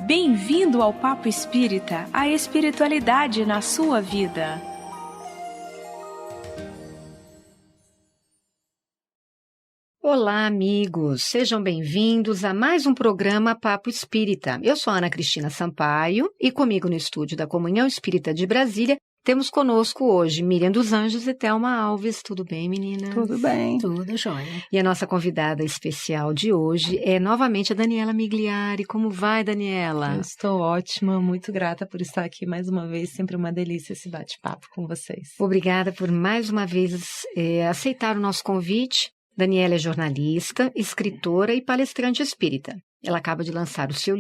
Bem-vindo ao Papo Espírita, a espiritualidade na sua vida. Olá, amigos! Sejam bem-vindos a mais um programa Papo Espírita. Eu sou Ana Cristina Sampaio e comigo no estúdio da Comunhão Espírita de Brasília temos conosco hoje Miriam dos Anjos e Thelma Alves. Tudo bem, meninas? Tudo bem. Tudo jóia. E a nossa convidada especial de hoje é novamente a Daniela Migliari. Como vai, Daniela? Eu estou ótima, muito grata por estar aqui mais uma vez. Sempre uma delícia esse bate-papo com vocês. Obrigada por mais uma vez aceitar o nosso convite. Daniela é jornalista, escritora e palestrante espírita. Ela acaba de lançar o seu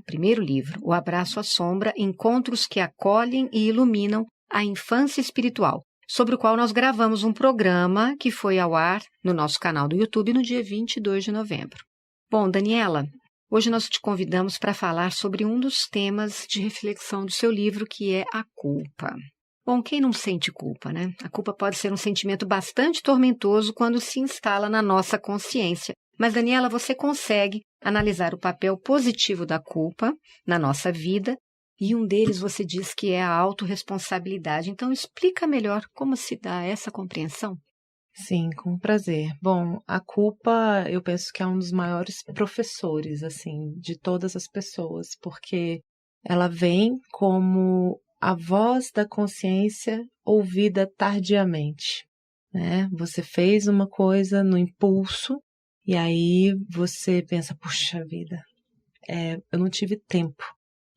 primeiro livro, O Abraço à Sombra, Encontros que Acolhem e Iluminam a Infância Espiritual, sobre o qual nós gravamos um programa que foi ao ar no nosso canal do YouTube no dia 22 de novembro. Bom, Daniela, hoje nós te convidamos para falar sobre um dos temas de reflexão do seu livro, que é a culpa. Bom, quem não sente culpa, né? A culpa pode ser um sentimento bastante tormentoso quando se instala na nossa consciência. Mas, Daniela, você consegue analisar o papel positivo da culpa na nossa vida, e um deles você diz que é a autorresponsabilidade. Então, explica melhor como se dá essa compreensão. Sim, com prazer. Bom, a culpa, eu penso que é um dos maiores professores, assim, de todas as pessoas, porque ela vem como a voz da consciência ouvida tardiamente, né? Você fez uma coisa no impulso e aí você pensa, puxa vida, eu não tive tempo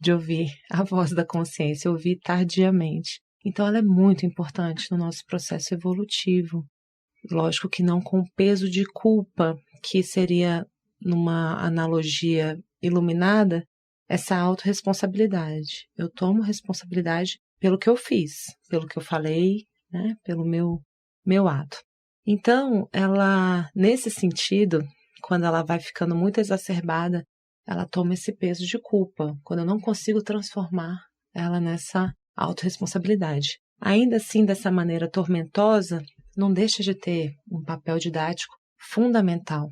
de ouvir a voz da consciência, eu ouvi tardiamente. Então ela é muito importante no nosso processo evolutivo. Lógico que não com peso de culpa, que seria, numa analogia iluminada, essa autorresponsabilidade. Eu tomo responsabilidade pelo que eu fiz, pelo que eu falei, né, pelo meu ato. Então, ela, nesse sentido, quando ela vai ficando muito exacerbada, ela toma esse peso de culpa, quando eu não consigo transformar ela nessa autorresponsabilidade. Ainda assim, dessa maneira tormentosa, não deixa de ter um papel didático fundamental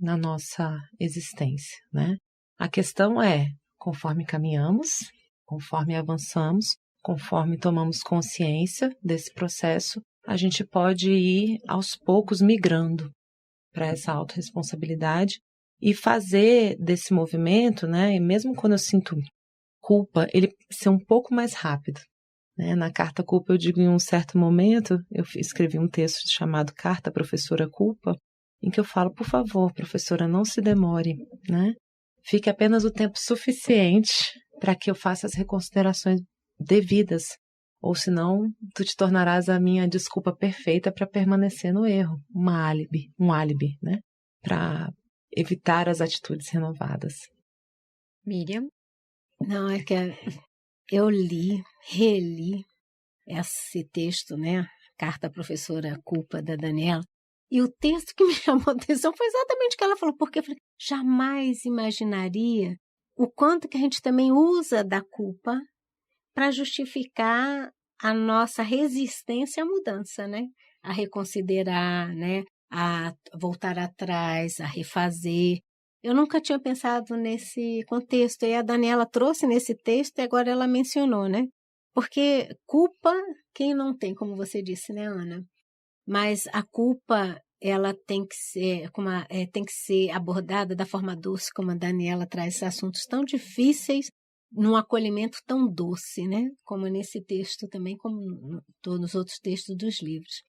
na nossa existência, né? A questão é, conforme caminhamos, conforme avançamos, conforme tomamos consciência desse processo, a gente pode ir aos poucos migrando para essa autorresponsabilidade e fazer desse movimento, né, e mesmo quando eu sinto culpa, ele ser um pouco mais rápido, né? Na Carta Culpa eu digo, em um certo momento, eu escrevi um texto chamado Carta Professora Culpa, em que eu falo, por favor, professora, não se demore, né? Fique apenas o tempo suficiente para que eu faça as reconsiderações devidas, ou senão tu te tornarás a minha desculpa perfeita para permanecer no erro, um álibi, né? Para evitar as atitudes renovadas. Miriam? Não, é que eu reli esse texto, né? Carta à Professora Culpa, da Daniela. E o texto que me chamou a atenção foi exatamente o que ela falou, porque eu falei, jamais imaginaria o quanto que a gente também usa da culpa para justificar a nossa resistência à mudança, né? A reconsiderar, né? A voltar atrás, a refazer. Eu nunca tinha pensado nesse contexto, e a Daniela trouxe nesse texto e agora ela mencionou, né? Porque culpa, quem não tem, como você disse, né, Ana? Mas a culpa, ela tem que ser abordada da forma doce, como a Daniela traz esses assuntos tão difíceis, num acolhimento tão doce, né? Como nesse texto também, como nos outros textos dos livros.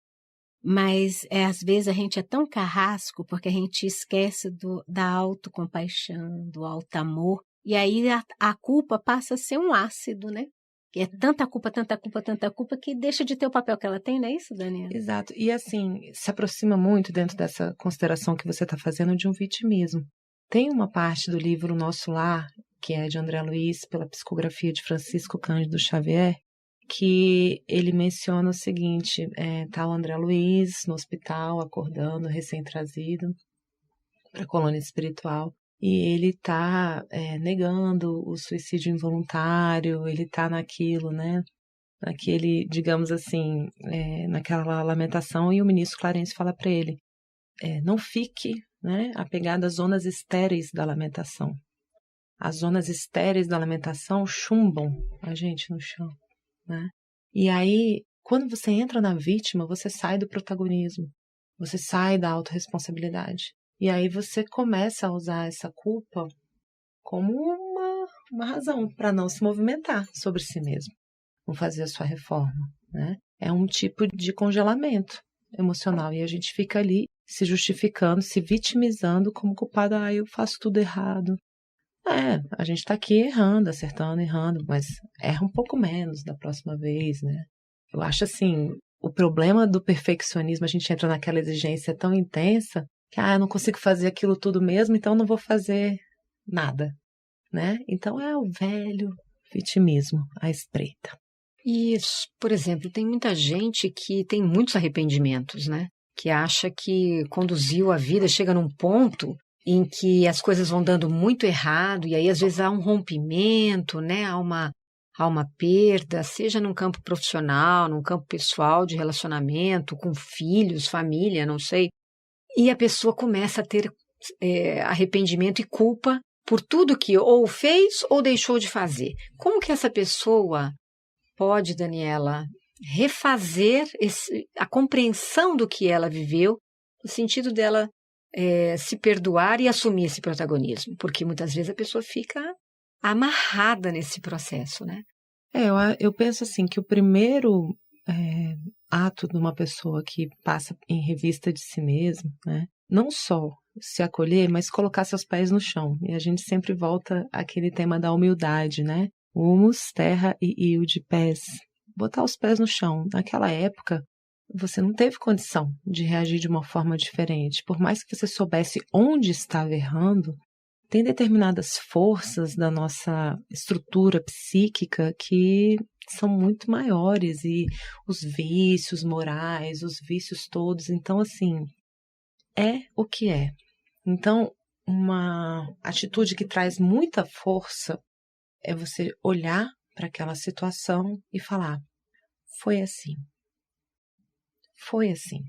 Mas, às vezes, a gente é tão carrasco, porque a gente esquece da autocompaixão, do auto-amor, e aí a culpa passa a ser um ácido, né? Que é tanta culpa, que deixa de ter o papel que ela tem, não é isso, Daniela? Exato. E assim, se aproxima muito dentro dessa consideração que você está fazendo de um vitimismo. Tem uma parte do livro Nosso Lar, que é de André Luiz, pela psicografia de Francisco Cândido Xavier, que ele menciona o seguinte, tá o André Luiz no hospital, acordando, recém-trazido para a colônia espiritual, e ele está negando o suicídio involuntário, ele está naquilo, né? Naquele, digamos assim, naquela lamentação, e o ministro Clarence fala para ele, não fique, né, apegado às zonas estéreis da lamentação. as zonas estéreis da alimentação chumbam a gente no chão, né? E aí, quando você entra na vítima, você sai do protagonismo, você sai da autorresponsabilidade. E aí você começa a usar essa culpa como uma razão para não se movimentar sobre si mesmo, não fazer a sua reforma, né? É um tipo de congelamento emocional e a gente fica ali se justificando, se vitimizando como culpada. Ah, eu faço tudo errado. A gente está aqui errando, acertando, errando, mas erra um pouco menos da próxima vez, né? Eu acho assim, o problema do perfeccionismo, a gente entra naquela exigência tão intensa que, eu não consigo fazer aquilo tudo mesmo, então não vou fazer nada, né? Então é o velho vitimismo à espreita. E, por exemplo, tem muita gente que tem muitos arrependimentos, né? Que acha que conduziu a vida, chega num ponto em que as coisas vão dando muito errado, e aí às vezes há um rompimento, né? Há uma perda, seja num campo profissional, num campo pessoal, de relacionamento, com filhos, família, não sei. E a pessoa começa a ter arrependimento e culpa por tudo que ou fez ou deixou de fazer. Como que essa pessoa pode, Daniela, refazer a compreensão do que ela viveu, no sentido dela se perdoar e assumir esse protagonismo? Porque muitas vezes a pessoa fica amarrada nesse processo, né? Eu penso assim que o primeiro ato de uma pessoa que passa em revista de si mesma, né, não só se acolher, mas colocar seus pés no chão. E a gente sempre volta àquele tema da humildade, né? Humus, terra e de pés. Botar os pés no chão. Naquela época, você não teve condição de reagir de uma forma diferente. Por mais que você soubesse onde estava errando, tem determinadas forças da nossa estrutura psíquica que são muito maiores, e os vícios morais, os vícios todos. Então, assim, é o que é. Então, uma atitude que traz muita força é você olhar para aquela situação e falar: foi assim. Foi assim.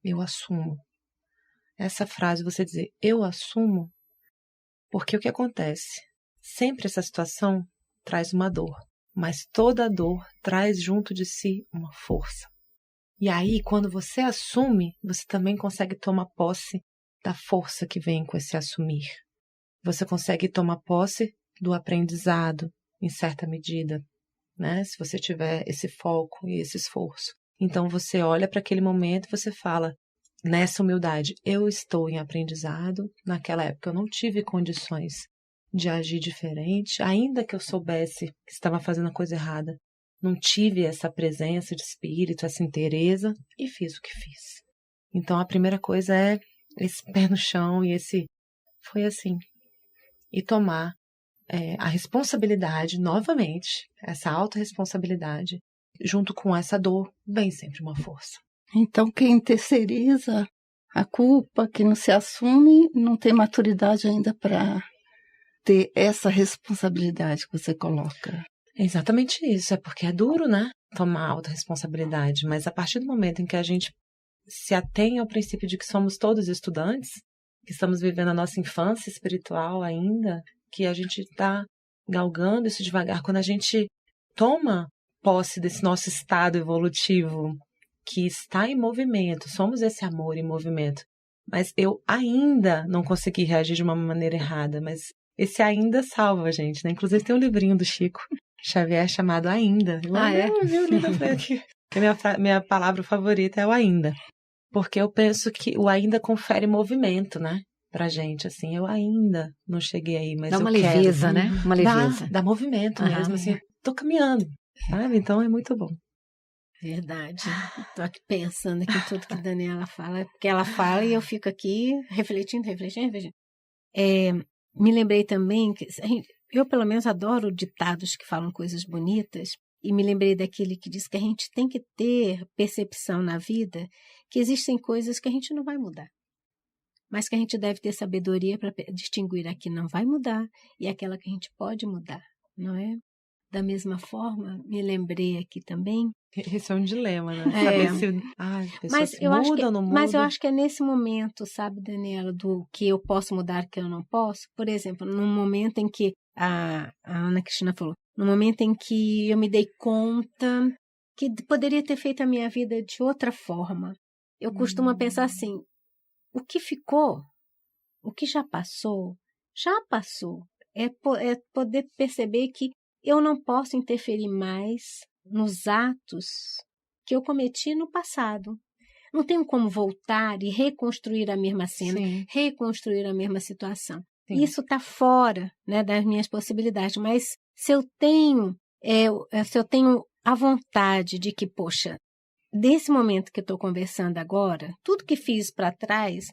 Eu assumo. Essa frase, você dizer, eu assumo, porque o que acontece? Sempre essa situação traz uma dor, mas toda dor traz junto de si uma força. E aí, quando você assume, você também consegue tomar posse da força que vem com esse assumir. Você consegue tomar posse do aprendizado, em certa medida, né? Se você tiver esse foco e esse esforço. Então, você olha para aquele momento e você fala, nessa humildade, eu estou em aprendizado. Naquela época eu não tive condições de agir diferente, ainda que eu soubesse que estava fazendo a coisa errada. Não tive essa presença de espírito, essa inteireza, e fiz o que fiz. Então, a primeira coisa é esse pé no chão e esse foi assim. E tomar a responsabilidade, novamente, essa autorresponsabilidade, junto com essa dor, vem sempre uma força. Então, quem terceiriza a culpa, quem não se assume, não tem maturidade ainda para ter essa responsabilidade que você coloca. É exatamente isso, é porque é duro, né? Tomar autorresponsabilidade, mas a partir do momento em que a gente se atém ao princípio de que somos todos estudantes, que estamos vivendo a nossa infância espiritual ainda, que a gente está galgando isso devagar, quando a gente toma posse desse nosso estado evolutivo que está em movimento, somos esse amor em movimento, mas eu ainda não consegui reagir de uma maneira errada, mas esse ainda salva a gente, né? Inclusive tem um livrinho do Chico Xavier chamado Ainda. Meu livro aqui. Minha palavra favorita é o ainda, porque eu penso que o ainda confere movimento, né? Pra gente, assim, eu ainda não cheguei aí, mas dá uma eu quero. leveza, né? Uma leveza. Dá movimento mesmo, assim, tô caminhando, sabe? Então é muito bom. Verdade. Estou aqui pensando aqui tudo que a Daniela fala, porque ela fala e eu fico aqui refletindo. Me lembrei também que eu, pelo menos, adoro ditados que falam coisas bonitas, e me lembrei daquele que diz que a gente tem que ter percepção na vida que existem coisas que a gente não vai mudar, mas que a gente deve ter sabedoria para distinguir a que não vai mudar e aquela que a gente pode mudar, não é? Da mesma forma, me lembrei aqui também Esse é um dilema, né? É. Saber se a pessoa Mas se eu acho muda que, ou não muda. mas eu acho que é nesse momento, sabe, Daniela, do que eu posso mudar, que eu não posso. Por exemplo, no momento em que a Ana Cristina falou, no momento em que eu me dei conta que poderia ter feito a minha vida de outra forma. Eu costumo pensar assim, o que ficou, o que já passou. É poder perceber que eu não posso interferir mais nos atos que eu cometi no passado. Não tenho como voltar e reconstruir a mesma cena, Sim. reconstruir a mesma situação. Sim. Isso está fora, né, das minhas possibilidades, mas se eu tenho a vontade de que, poxa, desse momento que eu estou conversando agora, tudo que fiz para trás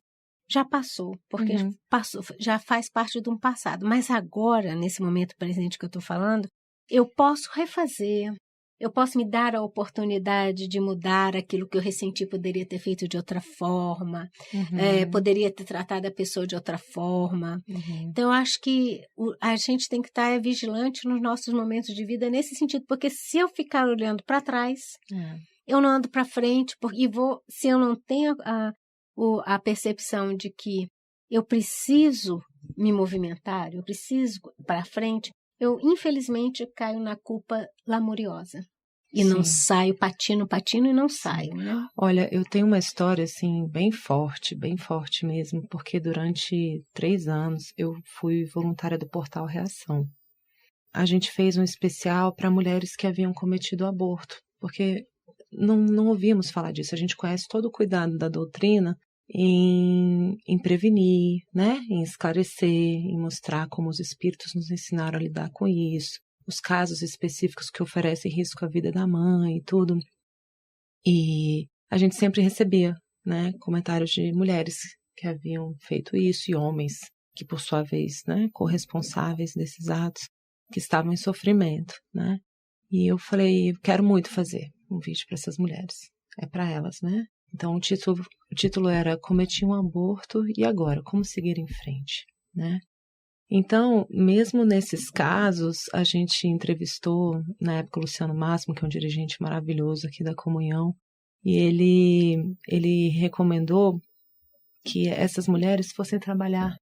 já passou, porque passou, já faz parte de um passado. Mas agora, nesse momento presente que eu estou falando, eu posso refazer, eu posso me dar a oportunidade de mudar aquilo que eu ressenti, poderia ter feito de outra forma, poderia ter tratado a pessoa de outra forma. Então, eu acho que a gente tem que estar vigilante nos nossos momentos de vida nesse sentido, porque se eu ficar olhando para trás, eu não ando para frente, se eu não tenho a percepção de que eu preciso me movimentar, eu preciso para frente, eu infelizmente caio na culpa lamuriosa. E não saio, patino e não saio, né? Olha, eu tenho uma história, assim, bem forte mesmo, porque durante 3 anos eu fui voluntária do Portal Reação. A gente fez um especial para mulheres que haviam cometido aborto, porque não ouvíamos falar disso. A gente conhece todo o cuidado da doutrina em prevenir, né? Em esclarecer, em mostrar como os espíritos nos ensinaram a lidar com isso, os casos específicos que oferecem risco à vida da mãe e tudo. E a gente sempre recebia, né, comentários de mulheres que haviam feito isso e homens que, por sua vez, né, corresponsáveis desses atos, que estavam em sofrimento, né? E eu falei, eu quero muito fazer um vídeo para essas mulheres. É para elas, né? Então o título era Cometi um aborto e agora? Como seguir em frente, né? Então, mesmo nesses casos, a gente entrevistou, na época, o Luciano Máximo, que é um dirigente maravilhoso aqui da Comunhão, e ele recomendou que essas mulheres fossem trabalhar,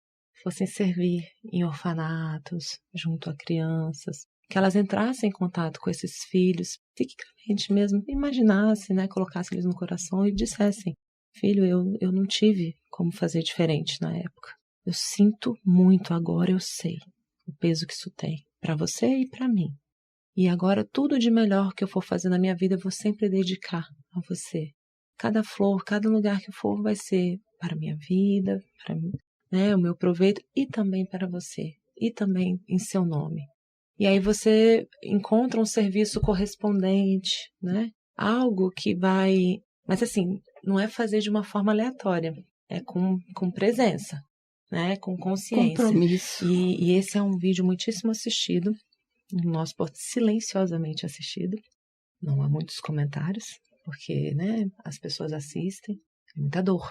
fossem servir em orfanatos, junto a crianças, que elas entrassem em contato com esses filhos, psiquicamente mesmo, imaginassem, né, colocassem eles no coração e dissessem, filho, eu não tive como fazer diferente na época. Eu sinto muito agora, eu sei o peso que isso tem para você e para mim. E agora tudo de melhor que eu for fazer na minha vida eu vou sempre dedicar a você. Cada flor, cada lugar que eu for vai ser para a minha vida, para, né, o meu proveito e também para você. E também em seu nome. E aí você encontra um serviço correspondente, né? Algo que vai... Mas assim, não é fazer de uma forma aleatória. É com presença, né? Com consciência. Compromisso. E esse é um vídeo muitíssimo assistido. No nosso porto, silenciosamente assistido. Não há muitos comentários, porque, né, as pessoas assistem. É muita dor,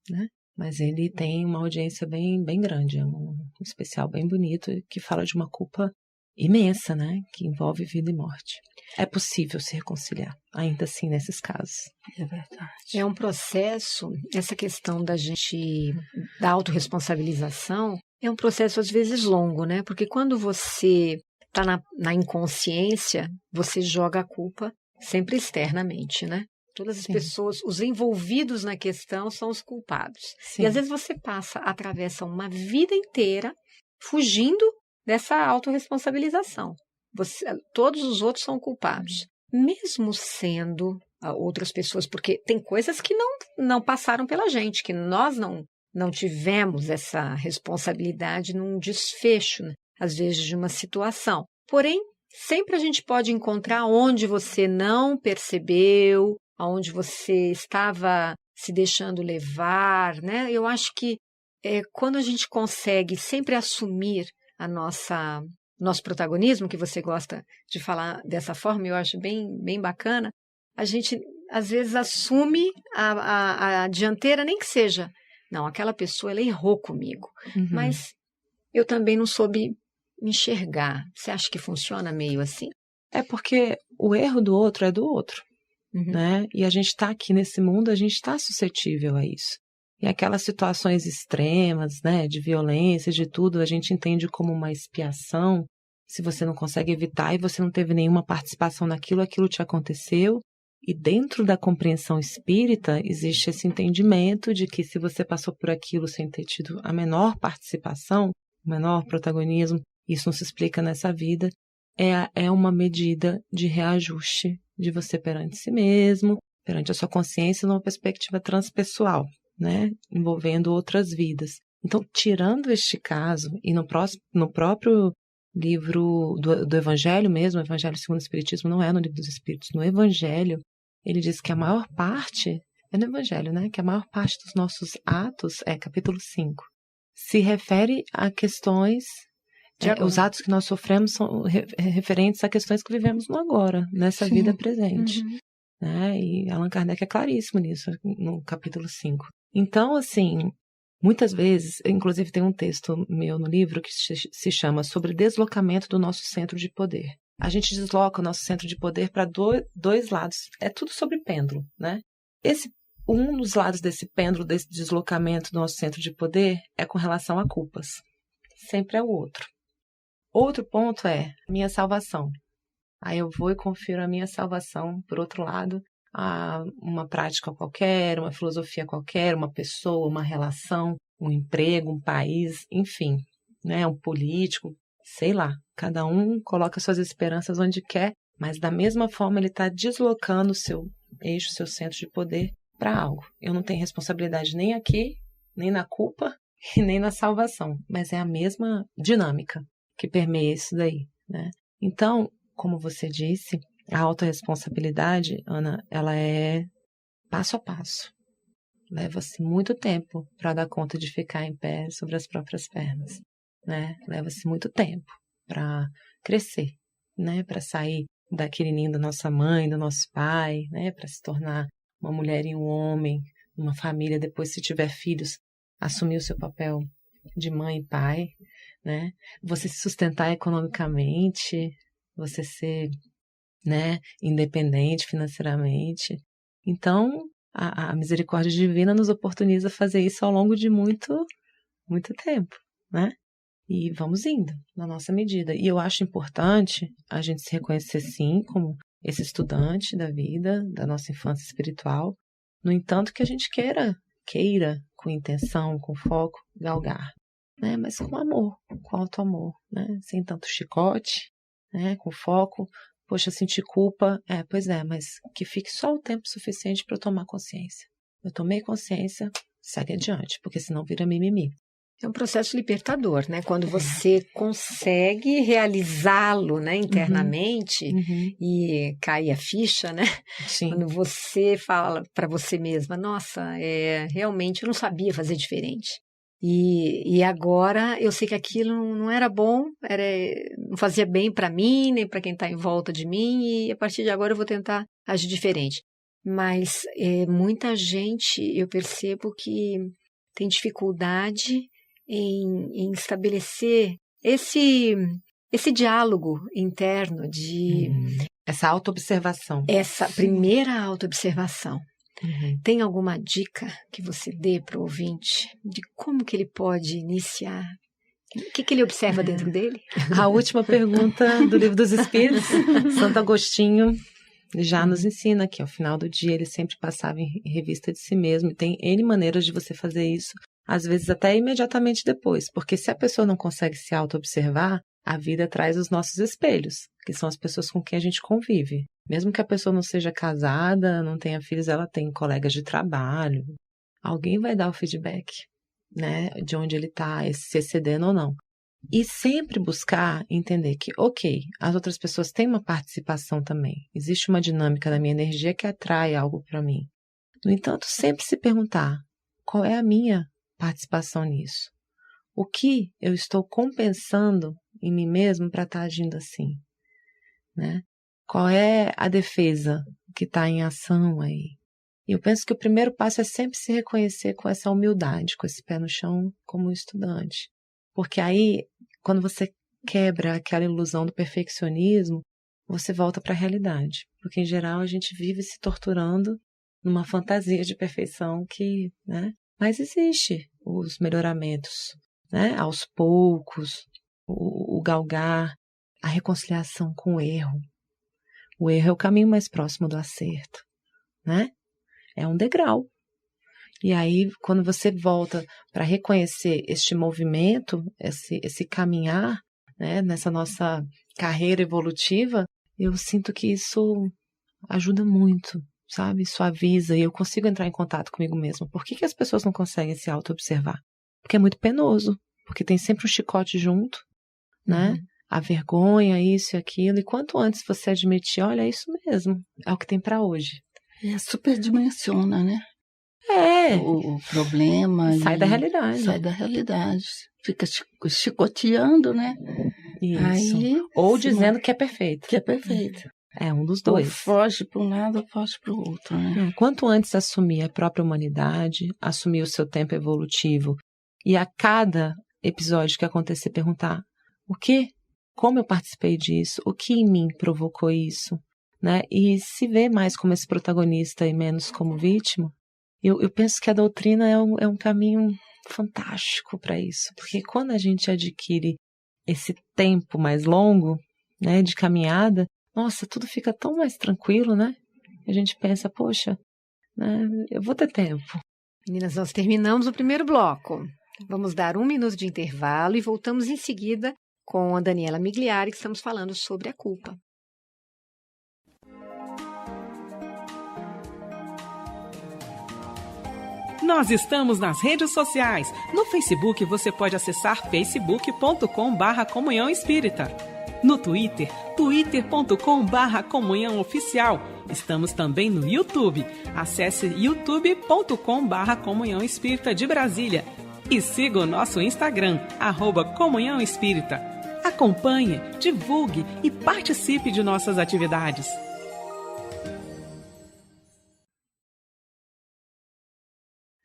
né? Mas ele tem uma audiência bem, bem grande. É um especial bem bonito que fala de uma culpa imensa, né? Que envolve vida e morte. É possível se reconciliar, ainda assim, nesses casos. É verdade. É um processo, essa questão da autorresponsabilização, é um processo às vezes longo, né? Porque quando você está na inconsciência, você joga a culpa sempre externamente, né? Todas as pessoas, os envolvidos na questão são os culpados. Sim. E às vezes você atravessa uma vida inteira fugindo dessa autorresponsabilização. Todos os outros são culpados, mesmo sendo outras pessoas, porque tem coisas que não passaram pela gente, que nós não tivemos essa responsabilidade num desfecho, né, às vezes, de uma situação. Porém, sempre a gente pode encontrar onde você não percebeu, onde você estava se deixando levar, né? Eu acho que quando a gente consegue sempre assumir nosso protagonismo, que você gosta de falar dessa forma, eu acho bem, bem bacana, a gente às vezes assume a dianteira, nem que seja, não, aquela pessoa ela errou comigo, mas eu também não soube enxergar. Você acha que funciona meio assim? É porque o erro do outro é do outro. né? E a gente está aqui nesse mundo, a gente está suscetível a isso. E aquelas situações extremas, né, de violência, de tudo, a gente entende como uma expiação. Se você não consegue evitar e você não teve nenhuma participação naquilo, aquilo te aconteceu. E dentro da compreensão espírita, existe esse entendimento de que se você passou por aquilo sem ter tido a menor participação, o menor protagonismo, isso não se explica nessa vida, é uma medida de reajuste de você perante si mesmo, perante a sua consciência, numa perspectiva transpessoal, né, envolvendo outras vidas. Então, tirando este caso, e no próprio livro do Evangelho mesmo, o Evangelho segundo o Espiritismo, não é no Livro dos Espíritos, no Evangelho, ele diz que a maior parte, é no Evangelho, né, que a maior parte dos nossos atos, capítulo 5, se refere a questões, os atos que nós sofremos são referentes a questões que vivemos no agora, nessa vida presente. Né? E Allan Kardec é claríssimo nisso, no capítulo 5. Então, assim, muitas vezes, inclusive tem um texto meu no livro que se chama Sobre deslocamento do nosso centro de poder. A gente desloca o nosso centro de poder para dois lados. É tudo sobre pêndulo, né? Um dos lados desse pêndulo, desse deslocamento do nosso centro de poder, é com relação a culpas. Sempre é o outro. Outro ponto é a minha salvação. Aí eu vou e confiro a minha salvação, por outro lado, a uma prática qualquer, uma filosofia qualquer, uma pessoa, uma relação, um emprego, um país, enfim, né, um político, sei lá. Cada um coloca suas esperanças onde quer, mas da mesma forma ele está deslocando o seu eixo, seu centro de poder para algo. Eu não tenho responsabilidade nem aqui, nem na culpa e nem na salvação, mas é a mesma dinâmica que permeia isso daí, né? Então, como você disse, a autorresponsabilidade, Ana, ela é passo a passo. Leva-se muito tempo para dar conta de ficar em pé sobre as próprias pernas, né? Leva-se muito tempo para crescer, né? Para sair daquele ninho da nossa mãe, do nosso pai, né? Para se tornar uma mulher e um homem, uma família, depois, se tiver filhos, assumir o seu papel de mãe e pai, né? Você se sustentar economicamente, você ser, né, independente financeiramente. Então, a misericórdia divina nos oportuniza fazer isso ao longo de muito, muito tempo, né? E vamos indo, na nossa medida. E eu acho importante a gente se reconhecer, sim, como esse estudante da vida, da nossa infância espiritual. No entanto, que a gente queira, com intenção, com foco, galgar, né? Mas com amor, com alto amor, né? Sem tanto chicote, né? Com foco. Poxa, sentir culpa, pois é, mas que fique só o tempo suficiente para eu tomar consciência. Eu tomei consciência, segue adiante, porque senão vira mimimi. É um processo libertador, né? Quando você consegue realizá-lo, né, internamente, e cai a ficha, né? Sim. Quando você fala para você mesma, nossa, realmente eu não sabia fazer diferente. E agora eu sei que aquilo não era bom, não fazia bem para mim, nem para quem está em volta de mim, e a partir de agora eu vou tentar agir diferente. Mas muita gente, eu percebo que tem dificuldade em estabelecer esse diálogo interno de... Essa autoobservação. Essa primeira autoobservação. Tem alguma dica que você dê para o ouvinte de como que ele pode iniciar? O que ele observa dentro dele? A última pergunta do Livro dos Espíritos, Santo Agostinho já nos ensina que ao final do dia ele sempre passava em revista de si mesmo, e tem N maneiras de você fazer isso, às vezes até imediatamente depois, porque se a pessoa não consegue se auto-observar, a vida traz os nossos espelhos, que são as pessoas com quem a gente convive. Mesmo que a pessoa não seja casada, não tenha filhos, ela tem colegas de trabalho. Alguém vai dar o feedback, né, de onde ele está, se excedendo ou não. E sempre buscar entender que, ok, as outras pessoas têm uma participação também. Existe uma dinâmica da minha energia que atrai algo para mim. No entanto, sempre se perguntar, qual é a minha participação nisso? O que eu estou compensando em mim mesmo para estar agindo assim, né? Qual é a defesa que está em ação aí? E eu penso que o primeiro passo é sempre se reconhecer com essa humildade, com esse pé no chão como estudante. Porque aí, quando você quebra aquela ilusão do perfeccionismo, você volta para a realidade. Porque, em geral, a gente vive se torturando numa fantasia de perfeição que, né? Mas existe os melhoramentos, né? Aos poucos, o galgar, a reconciliação com o erro. O erro é o caminho mais próximo do acerto, né? É um degrau. E aí, quando você volta para reconhecer este movimento, esse caminhar, né, nessa nossa carreira evolutiva, eu sinto que isso ajuda muito, sabe? Suaviza e eu consigo entrar em contato comigo mesma. Por que as pessoas não conseguem se auto-observar? Porque é muito penoso, porque tem sempre um chicote junto, né? A vergonha, isso e aquilo. E quanto antes você admitir, olha, é isso mesmo, é o que tem para hoje. Superdimensiona, né? O problema. Sai da realidade. Sai da realidade. Fica chicoteando, né? Isso. Aí, ou dizendo que é perfeito. Que é perfeito. É um dos dois. Ou foge para um lado ou foge para o outro, né? Quanto antes assumir a própria humanidade, assumir o seu tempo evolutivo e a cada episódio que acontecer perguntar o quê? Como eu participei disso? O que em mim provocou isso? Né? E se ver mais como esse protagonista e menos como vítima, eu penso que a doutrina é um caminho fantástico para isso. Porque quando a gente adquire esse tempo mais longo, né, de caminhada, nossa, tudo fica tão mais tranquilo, né? A gente pensa, poxa, né, eu vou ter tempo. Meninas, nós terminamos o primeiro bloco. Vamos dar 1 minuto de intervalo e voltamos em seguida com a Daniela Migliari, que estamos falando sobre a culpa. Nós estamos nas redes sociais. No Facebook você pode acessar facebook.com/Comunhão Espírita. No Twitter, twitter.com/Comunhão Oficial. Estamos também no YouTube. Acesse youtube.com/Comunhão Espírita de Brasília. E siga o nosso Instagram, @Comunhão Espírita. Acompanhe, divulgue e participe de nossas atividades.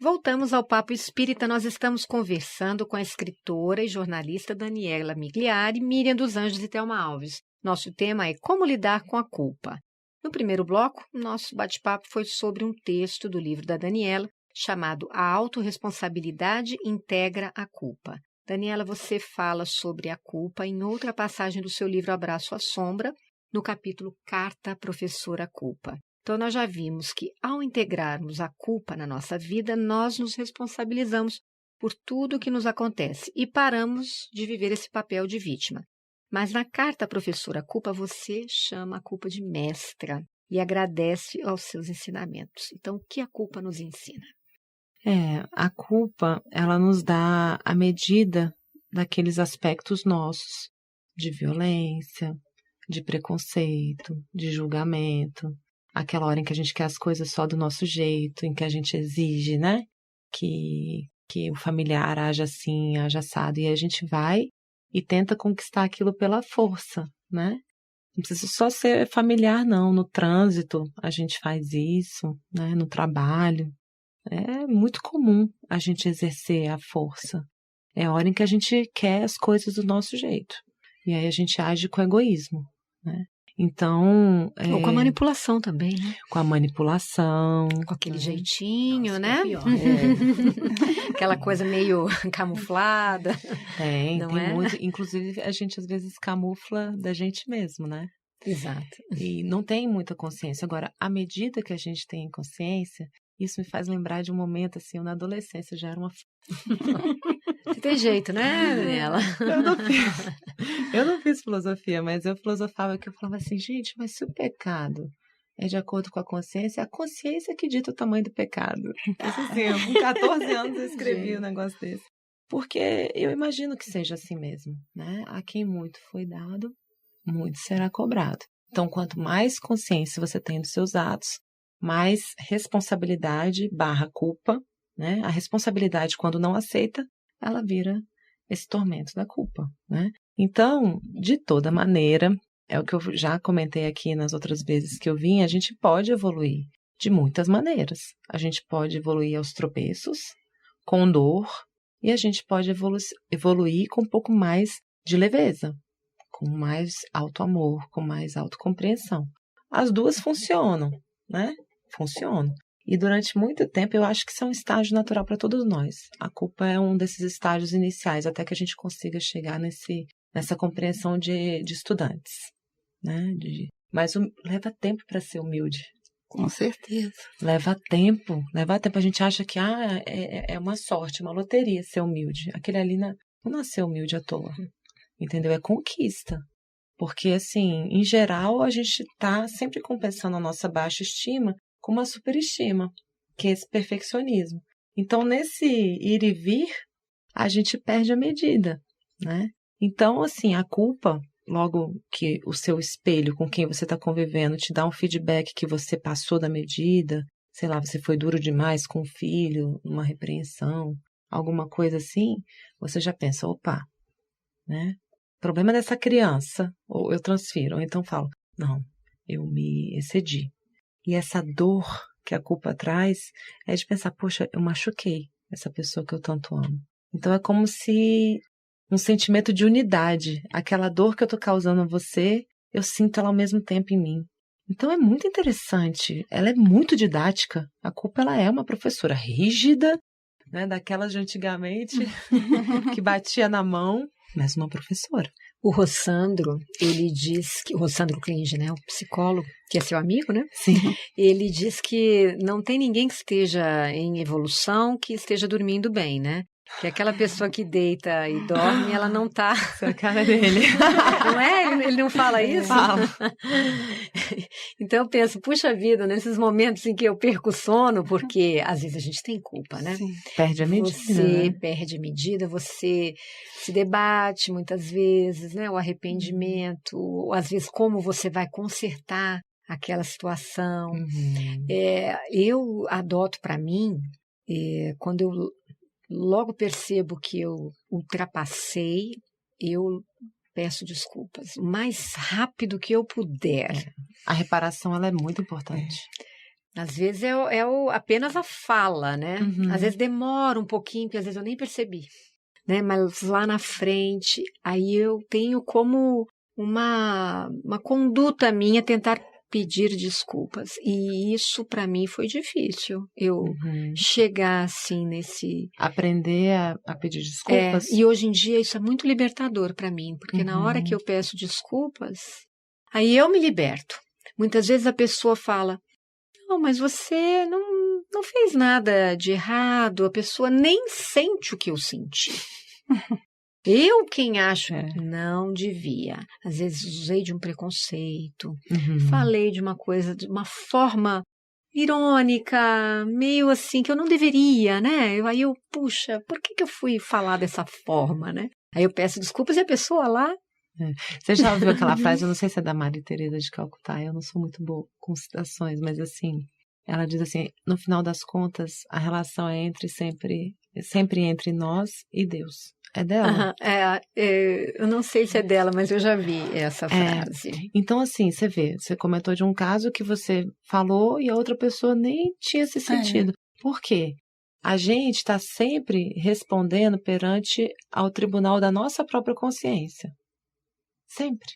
Voltamos ao Papo Espírita. Nós estamos conversando com a escritora e jornalista Daniela Migliari, Miriam dos Anjos e Thelma Alves. Nosso tema é como lidar com a culpa. No primeiro bloco, nosso bate-papo foi sobre um texto do livro da Daniela, chamado A Autorresponsabilidade Integra a Culpa. Daniela, você fala sobre a culpa em outra passagem do seu livro Abraço à Sombra, no capítulo Carta à Professora Culpa. Então, nós já vimos que, ao integrarmos a culpa na nossa vida, nós nos responsabilizamos por tudo o que nos acontece e paramos de viver esse papel de vítima. Mas na carta à professora culpa, você chama a culpa de mestra e agradece aos seus ensinamentos. Então, o que a culpa nos ensina? A culpa, ela nos dá a medida daqueles aspectos nossos, de violência, de preconceito, de julgamento. Aquela hora em que a gente quer as coisas só do nosso jeito, em que a gente exige, né? Que o familiar haja assim, haja assado. E a gente vai e tenta conquistar aquilo pela força, né? Não precisa só ser familiar, não. No trânsito a gente faz isso, né? No trabalho. É muito comum a gente exercer a força. É a hora em que a gente quer as coisas do nosso jeito. E aí a gente age com egoísmo, né? Então... Ou com a manipulação também, né? Com a manipulação. Com aquele jeitinho, né? Pior. Aquela coisa meio camuflada. Tem é? muito. Inclusive, a gente às vezes camufla da gente mesmo, né? Exato. E não tem muita consciência. Agora, à medida que a gente tem consciência, isso me faz lembrar de um momento, assim, eu na adolescência já era uma... Você tem jeito, né, Daniela? Eu não fiz filosofia, mas eu filosofava que eu falava assim, gente, mas se o pecado é de acordo com a consciência que dita o tamanho do pecado. Isso assim, com 14 anos eu escrevi um negócio desse. Porque eu imagino que seja assim mesmo, né? A quem muito foi dado, muito será cobrado. Então, quanto mais consciência você tem dos seus atos, mais responsabilidade / culpa, né? A responsabilidade, quando não aceita, ela vira esse tormento da culpa, né? Então, de toda maneira, é o que eu já comentei aqui nas outras vezes que eu vim, a gente pode evoluir de muitas maneiras. A gente pode evoluir aos tropeços, com dor, e a gente pode evoluir com um pouco mais de leveza, com mais auto-amor, com mais autocompreensão. As duas funcionam, né? Funcionam. E durante muito tempo eu acho que isso é um estágio natural para todos nós. A culpa é um desses estágios iniciais, até que a gente consiga chegar nessa compreensão de estudantes, né? Mas leva tempo para ser humilde. Com certeza. Leva tempo. A gente acha que é uma sorte, uma loteria ser humilde. Aquele ali não nasceu humilde à toa, entendeu? É conquista. Porque, assim, em geral, a gente está sempre compensando a nossa baixa estima com uma superestima, que é esse perfeccionismo. Então, nesse ir e vir, a gente perde a medida, né? Então, assim, a culpa, logo que o seu espelho com quem você está convivendo te dá um feedback que você passou da medida, sei lá, você foi duro demais com o filho, uma repreensão, alguma coisa assim, você já pensa, opa, né? Problema dessa criança, ou eu transfiro, ou então falo, não, eu me excedi. E essa dor que a culpa traz é de pensar, poxa, eu machuquei essa pessoa que eu tanto amo. Então é como se um sentimento de unidade, aquela dor que eu tô causando a você, eu sinto ela ao mesmo tempo em mim. Então é muito interessante, ela é muito didática. A culpa, ela é uma professora rígida, né, daquelas de antigamente, que batia na mão, mas uma professora. O Rossandro, ele diz que... O Rossandro Klinge, né? O psicólogo, que é seu amigo, né? Sim. Ele diz que não tem ninguém que esteja em evolução que esteja dormindo bem, né? Que aquela pessoa que deita e dorme, ela não tá... Essa é a cara dele. Não é? Ele não fala isso? Fala. Então eu penso, puxa vida, nesses momentos em que eu perco o sono, porque às vezes a gente tem culpa, né? Sim. Perde a medida, Você né? perde a medida, você se debate muitas vezes, né? O arrependimento, ou às vezes como você vai consertar aquela situação. Uhum. Eu adoto para mim, quando eu logo percebo que eu ultrapassei, eu peço desculpas o mais rápido que eu puder. A reparação, ela é muito importante. Às vezes apenas a fala, né? Uhum. Às vezes demora um pouquinho, porque às vezes eu nem percebi, né? Mas lá na frente, aí eu tenho como uma conduta minha tentar pedir desculpas. E isso para mim foi difícil. Eu chegar assim nesse... Aprender a pedir desculpas. E hoje em dia isso é muito libertador para mim, porque na hora que eu peço desculpas, aí eu me liberto. Muitas vezes a pessoa fala, não, mas você não fez nada de errado, a pessoa nem sente o que eu senti. Eu quem acho, não devia. Às vezes usei de um preconceito, falei de uma coisa, de uma forma irônica, meio assim, que eu não deveria, né? Aí eu, puxa, por que eu fui falar dessa forma, né? Aí eu peço desculpas e a pessoa lá... Você já ouviu aquela frase, eu não sei se é da Maria Teresa de Calcutá, eu não sou muito boa com citações, mas assim, ela diz assim, no final das contas, a relação é sempre entre nós e Deus. É dela? Eu não sei se é dela, mas eu já vi essa frase. Então, assim, você comentou de um caso que você falou e a outra pessoa nem tinha se sentido. Por quê? A gente está sempre respondendo perante ao tribunal da nossa própria consciência. Sempre.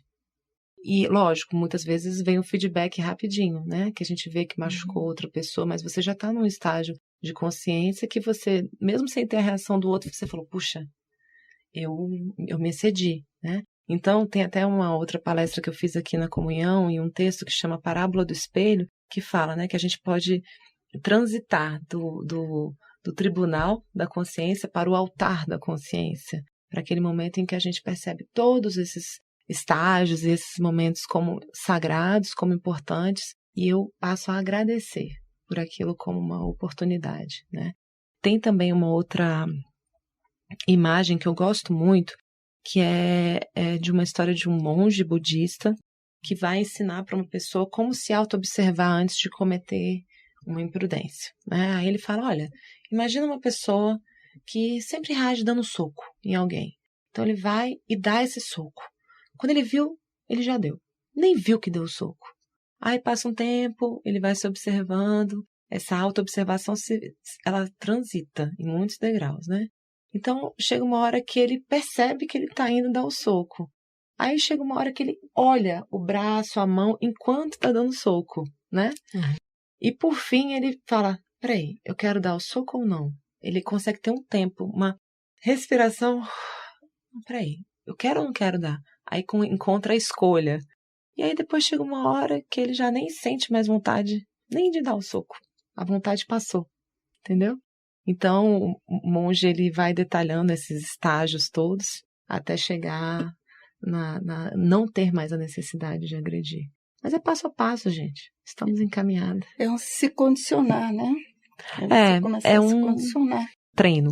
E, lógico, muitas vezes vem um feedback rapidinho, né? Que a gente vê que machucou outra pessoa, mas você já está num estágio de consciência que você, mesmo sem ter a reação do outro, você falou, puxa, eu me excedi, né? Então, tem até uma outra palestra que eu fiz aqui na comunhão e um texto que chama Parábola do Espelho, que fala, né, que a gente pode transitar do tribunal da consciência para o altar da consciência, para aquele momento em que a gente percebe todos esses estágios e esses momentos como sagrados, como importantes, e eu passo a agradecer por aquilo como uma oportunidade, né? Tem também uma outra imagem que eu gosto muito, que é de uma história de um monge budista que vai ensinar para uma pessoa como se auto-observar antes de cometer uma imprudência, né? Aí ele fala, olha, imagina uma pessoa que sempre reage dando soco em alguém. Então ele vai e dá esse soco. Quando ele viu, ele já deu. Nem viu que deu o soco. Aí passa um tempo, ele vai se observando, essa auto-observação ela transita em muitos degraus, né? Então, chega uma hora que ele percebe que ele está indo dar o soco. Aí chega uma hora que ele olha o braço, a mão, enquanto tá dando soco, né? E por fim ele fala, peraí, eu quero dar o soco ou não? Ele consegue ter um tempo, uma respiração. Peraí, eu quero ou não quero dar? Aí encontra a escolha. E aí depois chega uma hora que ele já nem sente mais vontade nem de dar o soco. A vontade passou, entendeu? Então o monge ele vai detalhando esses estágios todos até chegar não ter mais a necessidade de agredir. Mas é passo a passo, gente. Estamos encaminhados. É um se condicionar, né? É se um condicionar. Treino.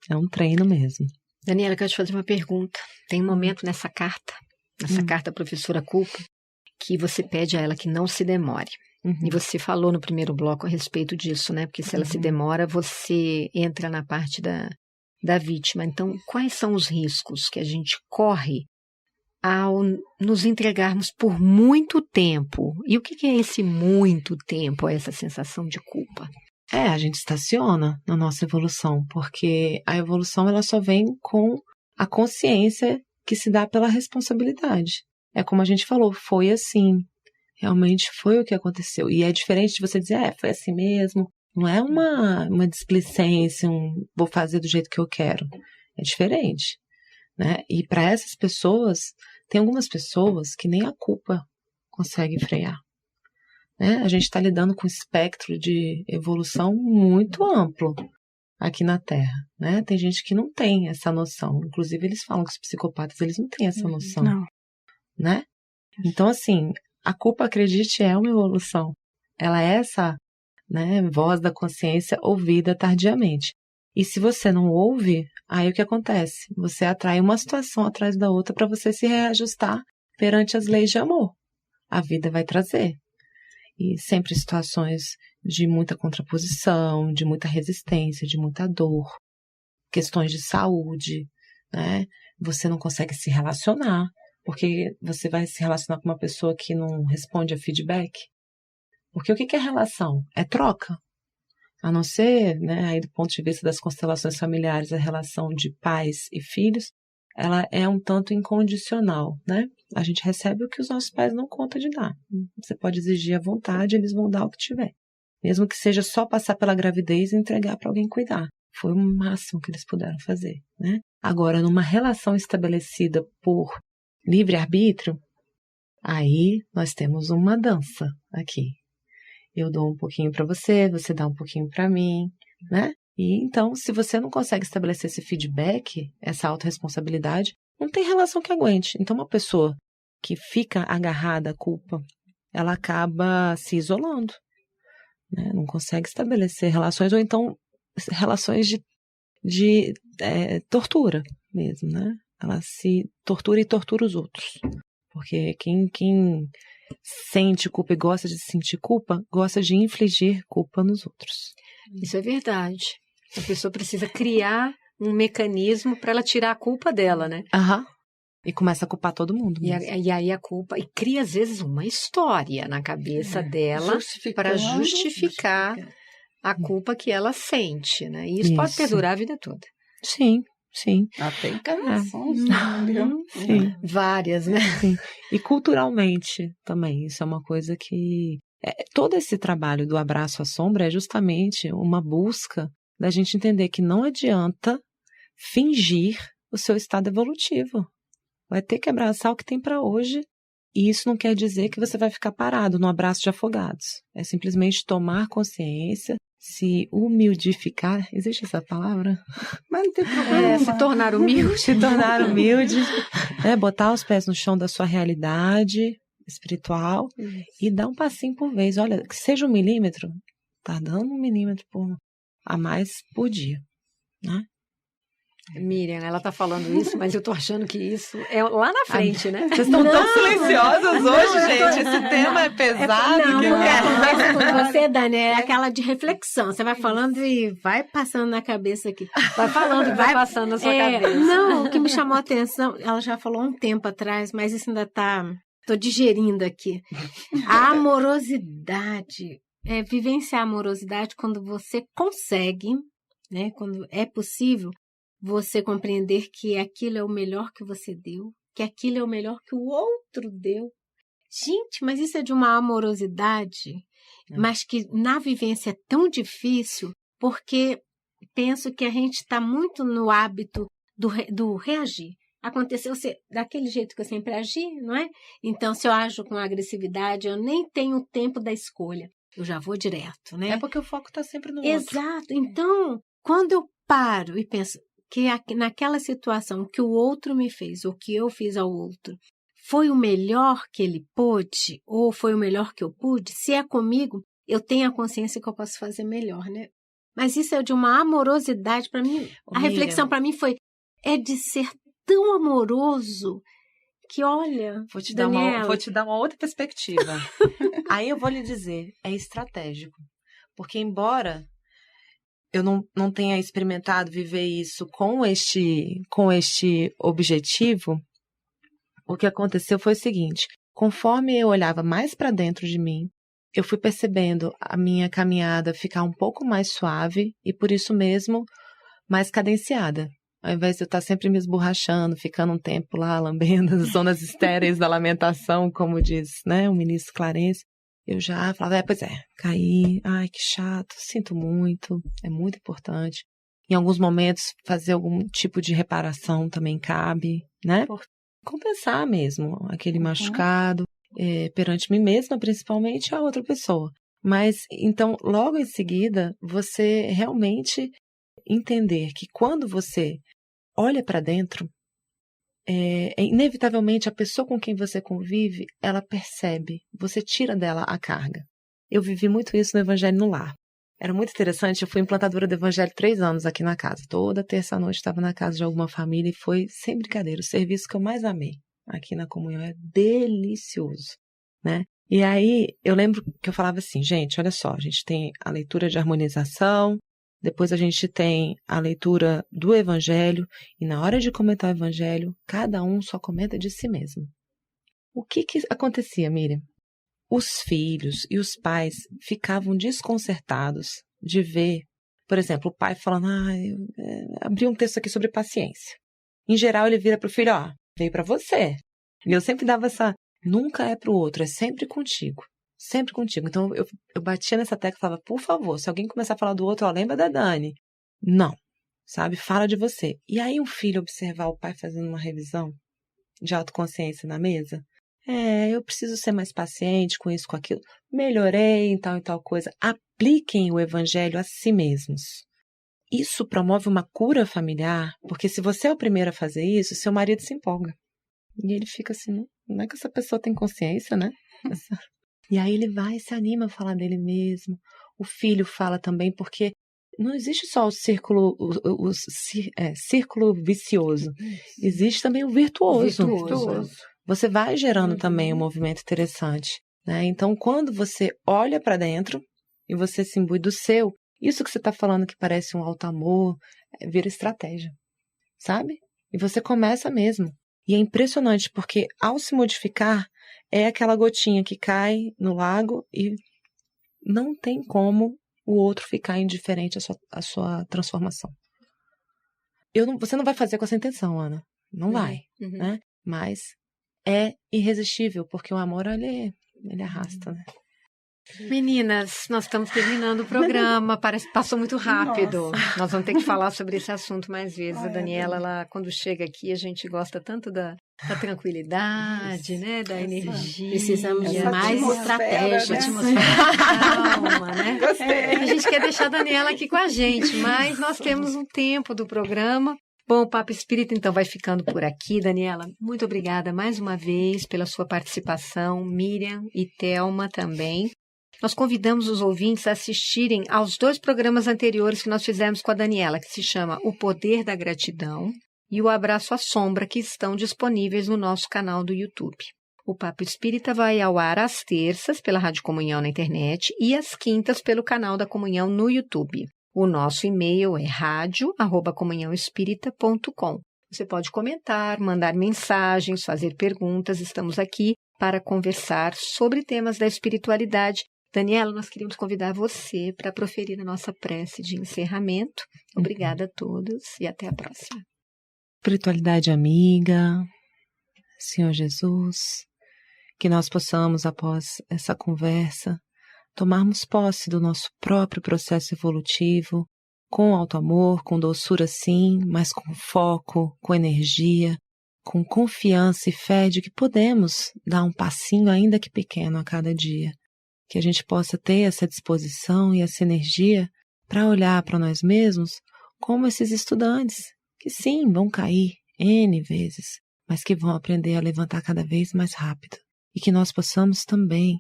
É um treino mesmo. Daniela, eu quero te fazer uma pergunta. Tem um momento nessa carta à professora Culpa, que você pede a ela que não se demore. E você falou no primeiro bloco a respeito disso, né? Porque se ela se demora, você entra na parte da vítima. Então, quais são os riscos que a gente corre ao nos entregarmos por muito tempo? E o que é esse muito tempo, essa sensação de culpa? A gente estaciona na nossa evolução, porque a evolução ela só vem com a consciência que se dá pela responsabilidade. É como a gente falou, foi assim, realmente foi o que aconteceu. E é diferente de você dizer, foi assim mesmo, não é uma displicência, vou fazer do jeito que eu quero. É diferente, né? E para essas pessoas, tem algumas pessoas que nem a culpa consegue frear. Né? A gente está lidando com um espectro de evolução muito amplo aqui na Terra, né? Tem gente que não tem essa noção. Inclusive, eles falam que os psicopatas, eles não têm essa noção. Não. Né? Então, assim, a culpa, acredite, é uma evolução. Ela é essa, né, voz da consciência ouvida tardiamente. E se você não ouve, aí o que acontece? Você atrai uma situação atrás da outra para você se reajustar perante as leis de amor. A vida vai trazer. E sempre situações de muita contraposição, de muita resistência, de muita dor, questões de saúde, né? Você não consegue se relacionar, porque você vai se relacionar com uma pessoa que não responde a feedback. Porque o que é relação? É troca. A não ser, né, aí do ponto de vista das constelações familiares, a relação de pais e filhos, ela é um tanto incondicional, né? A gente recebe o que os nossos pais não contam de dar. Você pode exigir à vontade, eles vão dar o que tiver. Mesmo que seja só passar pela gravidez e entregar para alguém cuidar. Foi o máximo que eles puderam fazer, né? Agora, numa relação estabelecida por livre-arbítrio, aí nós temos uma dança aqui. Eu dou um pouquinho para você, você dá um pouquinho para mim, né? E então, se você não consegue estabelecer esse feedback, essa autorresponsabilidade, não tem relação que aguente. Então, uma pessoa que fica agarrada à culpa, ela acaba se isolando, né? Não consegue estabelecer relações, ou então relações de tortura mesmo, né? Ela se tortura e tortura os outros. Porque quem sente culpa e gosta de sentir culpa, gosta de infligir culpa nos outros. Isso é verdade. A pessoa precisa criar um mecanismo para ela tirar a culpa dela, né? E começa a culpar todo mundo. E aí a culpa... E cria, às vezes, uma história na cabeça dela para justificar a culpa que ela sente, né? E isso pode perdurar a vida toda. Sim. Até encarnações. Sim. Várias, né? Sim. E culturalmente também. Isso é uma coisa que... todo esse trabalho do abraço à sombra é justamente uma busca da gente entender que não adianta fingir o seu estado evolutivo. Vai ter que abraçar o que tem para hoje. E isso não quer dizer que você vai ficar parado no abraço de afogados. É simplesmente tomar consciência, se humidificar. Existe essa palavra? Mas não tem problema. Se tornar humilde. Se tornar humilde. Botar os pés no chão da sua realidade espiritual e dar um passinho por vez. Olha, que seja 1 milímetro, tá dando 1 milímetro a mais por dia, né? Miriam, ela tá falando isso, mas eu tô achando que isso é lá na frente, né? Vocês estão tão silenciosas hoje, gente. Esse tema é pesado. Conversa com você, Dani, é aquela de reflexão. Você vai falando e vai passando na cabeça aqui. Vai falando e vai passando na sua cabeça. Não, o que me chamou a atenção, ela já falou um tempo atrás, mas isso ainda tô digerindo aqui. A amorosidade, vivenciar a amorosidade quando você consegue, né? Quando é possível, você compreender que aquilo é o melhor que você deu, que aquilo é o melhor que o outro deu. Gente, mas isso é de uma amorosidade, mas que na vivência é tão difícil, porque penso que a gente está muito no hábito do reagir. Aconteceu daquele jeito que eu sempre agi, não é? Então, se eu ajo com agressividade, eu nem tenho tempo da escolha. Eu já vou direto, né? É porque o foco está sempre no outro. Exato. Então, quando eu paro e penso que naquela situação que o outro me fez, ou que eu fiz ao outro, foi o melhor que ele pôde, ou foi o melhor que eu pude, se é comigo, eu tenho a consciência que eu posso fazer melhor, né? Mas isso é de uma amorosidade para mim. A reflexão para mim é de ser tão amoroso que, olha, vou te Daniela... dar uma outra perspectiva. Aí eu vou lhe dizer, é estratégico. Porque embora eu não tenha experimentado viver isso com este objetivo, o que aconteceu foi o seguinte: conforme eu olhava mais para dentro de mim, eu fui percebendo a minha caminhada ficar um pouco mais suave e, por isso mesmo, mais cadenciada. Ao invés de eu estar sempre me esborrachando, ficando um tempo lá, lambendo as zonas estéreis da lamentação, como diz, né, o ministro Clarence, eu já falava, pois é, caí, ai, que chato, sinto muito, é muito importante. Em alguns momentos, fazer algum tipo de reparação também cabe, né? Compensar mesmo aquele machucado, perante mim mesma, principalmente, a outra pessoa. Mas, então, logo em seguida, você realmente entender que quando você olha para dentro, inevitavelmente a pessoa com quem você convive, ela percebe, você tira dela a carga. Eu vivi muito isso no Evangelho no Lar. Era muito interessante, eu fui implantadora do Evangelho 3 anos aqui na casa. Toda terça-noite estava na casa de alguma família e foi, sem brincadeira, o serviço que eu mais amei aqui na comunhão. É delicioso, né? E aí, eu lembro que eu falava assim, gente, olha só, a gente tem a leitura de harmonização, depois a gente tem a leitura do Evangelho, e na hora de comentar o Evangelho, cada um só comenta de si mesmo. O que acontecia, Miriam? Os filhos e os pais ficavam desconcertados de ver, por exemplo, o pai falando, abri um texto aqui sobre paciência. Em geral, ele vira para o filho, veio para você. E eu sempre dava nunca é para o outro, é sempre contigo. Sempre contigo. Então, eu batia nessa tecla e falava, por favor, se alguém começar a falar do outro, lembra da Dani. Não, sabe? Fala de você. E aí o filho observar o pai fazendo uma revisão de autoconsciência na mesa. Eu preciso ser mais paciente com isso, com aquilo. Melhorei em tal e tal coisa. Apliquem o evangelho a si mesmos. Isso promove uma cura familiar, porque se você é o primeiro a fazer isso, seu marido se empolga. E ele fica assim, não é que essa pessoa tem consciência, né? E aí ele vai e se anima a falar dele mesmo. O filho fala também, porque não existe só o círculo vicioso. Existe também o virtuoso. Você vai gerando também um movimento interessante, né? Então, quando você olha para dentro e você se imbui do seu, isso que você está falando que parece um alto amor, vira estratégia, sabe? E você começa mesmo. E é impressionante, porque ao se modificar, é aquela gotinha que cai no lago e não tem como o outro ficar indiferente à sua transformação. Você não vai fazer com essa intenção, Ana. Não vai, né? Mas é irresistível, porque o amor, ele arrasta, né? Meninas, nós estamos terminando o programa, parece que passou muito rápido. Nossa. Nós vamos ter que falar sobre esse assunto mais vezes. A Daniela, ela, quando chega aqui, a gente gosta tanto da tranquilidade, né? Da energia. Precisamos de mais estratégia. Calma, né? Gostei. A gente quer deixar a Daniela aqui com a gente, mas nós temos um tempo do programa. Bom, o Papo Espírita, então, vai ficando por aqui. Daniela, muito obrigada mais uma vez pela sua participação. Miriam e Thelma também. Nós convidamos os ouvintes a assistirem aos 2 programas anteriores que nós fizemos com a Daniela, que se chama O Poder da Gratidão e O Abraço à Sombra, que estão disponíveis no nosso canal do YouTube. O Papo Espírita vai ao ar às terças pela Rádio Comunhão na internet e às quintas pelo canal da Comunhão no YouTube. O nosso e-mail é radio@comunhãoespírita.com. Você pode comentar, mandar mensagens, fazer perguntas. Estamos aqui para conversar sobre temas da espiritualidade, Daniela, nós queríamos convidar você para proferir a nossa prece de encerramento. Obrigada a todos e até a próxima. Espiritualidade amiga, Senhor Jesus, que nós possamos, após essa conversa, tomarmos posse do nosso próprio processo evolutivo, com auto-amor, com doçura sim, mas com foco, com energia, com confiança e fé de que podemos dar um passinho, ainda que pequeno, a cada dia. Que a gente possa ter essa disposição e essa energia para olhar para nós mesmos como esses estudantes, que sim, vão cair N vezes, mas que vão aprender a levantar cada vez mais rápido. E que nós possamos também,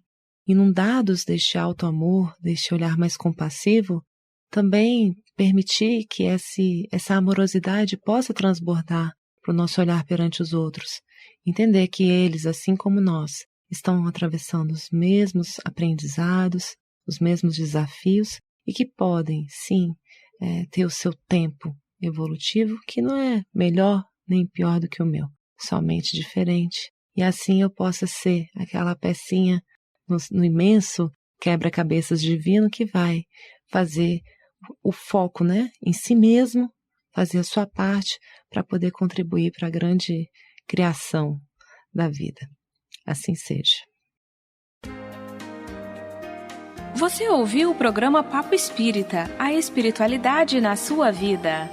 inundados deste auto-amor, deste olhar mais compassivo, também permitir que essa amorosidade possa transbordar para o nosso olhar perante os outros. Entender que eles, assim como nós, estão atravessando os mesmos aprendizados, os mesmos desafios e que podem, sim, ter o seu tempo evolutivo, que não é melhor nem pior do que o meu, somente diferente. E assim eu possa ser aquela pecinha no imenso quebra-cabeças divino que vai fazer o foco, né, em si mesmo, fazer a sua parte para poder contribuir para a grande criação da vida. Assim seja. Você ouviu o programa Papo Espírita, a espiritualidade na sua vida.